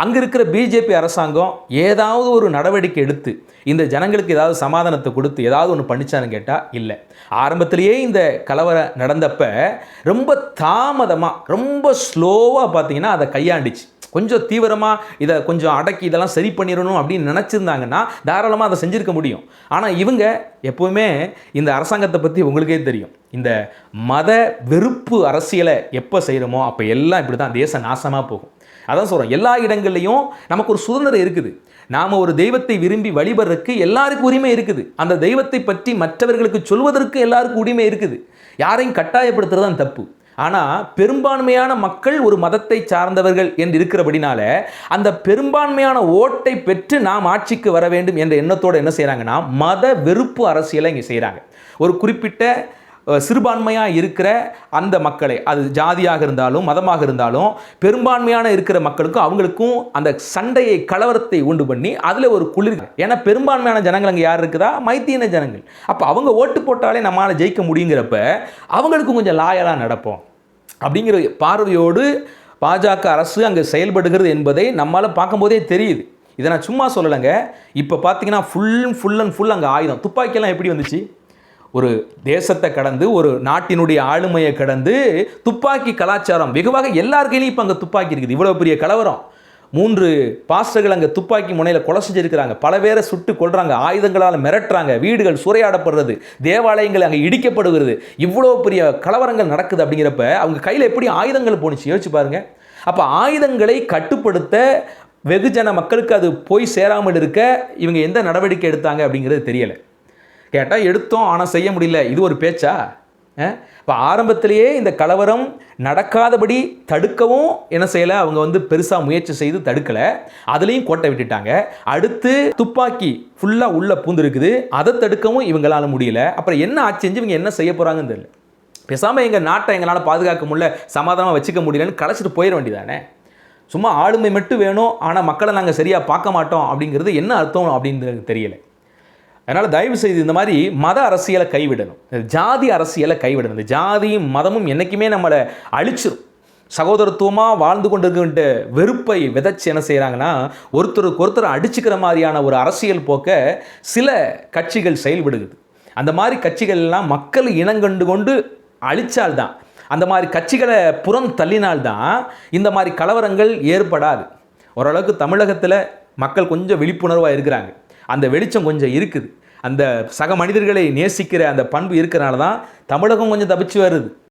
அங்கே இருக்கிற பிஜேபி அரசாங்கம் ஏதாவது ஒரு நடவடிக்கை எடுத்து இந்த ஜனங்களுக்கு ஏதாவது சமாதானத்தை கொடுத்து ஏதாவது ஒன்று பண்ணிச்சான்னு கேட்டால் இல்லை. ஆரம்பத்திலேயே இந்த கலவரம் நடந்தப்ப ரொம்ப தாமதமாக ரொம்ப ஸ்லோவாக பார்த்தீங்கன்னா அதை கையாண்டுச்சு. கொஞ்சம் தீவிரமாக இதை கொஞ்சம் அடக்கி இதெல்லாம் சரி பண்ணிடணும் அப்படின்னு நினச்சிருந்தாங்கன்னா தாராளமாக அதை செஞ்சுருக்க முடியும். ஆனால் இவங்க எப்போவுமே இந்த அரசாங்கத்தை பற்றி உங்களுக்கே தெரியும், இந்த மத வெறுப்பு அரசியலை எப்போ செய்கிறோமோ அப்போ எல்லாம் இப்படி தான் தேசம் நாசமாக போகும். அதான் சொல்கிறோம், எல்லா இடங்கள்லையும் நமக்கு ஒரு சுதந்திரம் இருக்குது. நாம் ஒரு தெய்வத்தை விரும்பி வழிபடுறதுக்கு எல்லாருக்கும் உரிமை இருக்குது. அந்த தெய்வத்தை பற்றி மற்றவர்களுக்கு சொல்வதற்கு எல்லாருக்கும் உரிமை இருக்குது. யாரையும் கட்டாயப்படுத்துறது தான் தப்பு. ஆனால் பெரும்பான்மையான மக்கள் ஒரு மதத்தை சார்ந்தவர்கள் என்று இருக்கிறபடினால அந்த பெரும்பான்மையான ஓட்டை பெற்று நாம் ஆட்சிக்கு வர வேண்டும் என்ற எண்ணத்தோடு என்ன செய்கிறாங்கன்னா மத வெறுப்பு அரசியலை இங்கே செய்கிறாங்க. ஒரு குறிப்பிட்ட சிறுபான்மையாக இருக்கிற அந்த மக்களை, அது ஜாதியாக இருந்தாலும் மதமாக இருந்தாலும் பெரும்பான்மையான இருக்கிற மக்களுக்கும் அவங்களுக்கும் அந்த சண்டையை கலவரத்தை உண்டு பண்ணி அதில் ஒரு குளிர். ஏன்னா பெரும்பான்மையான ஜனங்கள் அங்கே யார் இருக்குதா? மைத்தியின ஜனங்கள். அப்போ அவங்க ஓட்டு போட்டாலே நம்மளால் ஜெயிக்க முடியுங்கிறப்ப அவங்களுக்கும் கொஞ்சம் லாயலாக நடப்போம் அப்படிங்கிற பார்வையோடு பாஜக அரசு அங்கே செயல்படுகிறது என்பதை நம்மளால் பார்க்கும்போதே தெரியுது. இதை நான் சும்மா சொல்லலைங்க. இப்போ பார்த்தீங்கன்னா ஃபுல் அண்ட் ஃபுல் அங்கே ஆயுதம், துப்பாக்கியெல்லாம் எப்படி வந்துச்சு? ஒரு தேசத்தை கடந்து ஒரு நாட்டினுடைய ஆளுமையை கடந்து துப்பாக்கி கலாச்சாரம் வெகுவாக எல்லார் கையிலையும் இப்போ அங்கே துப்பாக்கி இருக்குது. இவ்வளோ பெரிய கலவரம், 3 பாஸ்டர்கள் அங்கே துப்பாக்கி முனையில் கொலை செஞ்சிருக்கிறாங்க, பல பேரை சுட்டு கொள்றாங்க, ஆயுதங்களால் மிரட்டுறாங்க, வீடுகள் சூறையாடப்படுறது, தேவாலயங்கள் அங்கே இடிக்கப்படுகிறது, இவ்வளோ பெரிய கலவரங்கள் நடக்குது. அப்படிங்கிறப்ப அவங்க கையில் எப்படி ஆயுதங்கள் போணுச்சு யோசிச்சு பாருங்க. அப்போ ஆயுதங்களை கட்டுப்படுத்த வெகுஜன மக்களுக்கு அது போய் சேராமல் இருக்க இவங்க எந்த நடவடிக்கை எடுத்தாங்க அப்படிங்கிறது தெரியலை. கேட்டால் எடுத்தோம் ஆனால் செய்ய முடியல, இது ஒரு பேச்சா? இப்போ ஆரம்பத்திலேயே இந்த கலவரம் நடக்காதபடி தடுக்கவும் என்ன செய்யலை, அவங்க பெருசாக முயற்சி செய்து தடுக்கலை, அதுலேயும் கோட்டை விட்டுட்டாங்க. அடுத்து துப்பாக்கி ஃபுல்லாக உள்ளே பூந்துருக்குது, அதை தடுக்கவும் இவங்களால் முடியல. அப்புறம் என்ன ஆச்சு, இவங்க என்ன செய்ய போகிறாங்கன்னு தெரியல. பேசாமல் எங்கள் நாட்டை எங்களால் பாதுகாக்க முடியல, சமாதானமாக வச்சுக்க முடியலன்னு கலைச்சிட்டு போயிட வேண்டியதானே. சும்மா ஆளுமை மட்டும் வேணும், ஆனால் மக்களை நாங்கள் சரியாக பார்க்க மாட்டோம் அப்படிங்கிறது என்ன அர்த்தம் அப்படின்றது தெரியலை. அதனால் தயவு செய்து இந்த மாதிரி மத அரசியலை கைவிடணும், ஜாதி அரசியலை கைவிடணும். இந்த ஜாதியும் மதமும் என்றைக்குமே நம்மளை அழிச்சிடும். சகோதரத்துவமாக வாழ்ந்து கொண்டு இருக்கின்ற வெறுப்பை விதைச்சு என்ன செய்கிறாங்கன்னா ஒருத்தருக்கு ஒருத்தர் அடிச்சுக்கிற மாதிரியான ஒரு அரசியல் போக்க சில கட்சிகள் செயல்படுகிறது. அந்த மாதிரி கட்சிகள்லாம் மக்கள் இனங்கண்டு கொண்டு அழித்தால்தான், அந்த மாதிரி கட்சிகளை புறம் தள்ளினால்தான் இந்த மாதிரி கலவரங்கள் ஏற்படாது. ஓரளவுக்கு தமிழகத்தில் மக்கள் கொஞ்சம் விழிப்புணர்வாக இருக்கிறாங்க, அந்த வெளிச்சம் கொஞ்சம் இருக்குது, அந்த சக மனிதர்களை நேசிக்கிற அந்த பண்பு இருக்கிறனால தான் தமிழகம் கொஞ்சம் தப்பிச்சு வருது.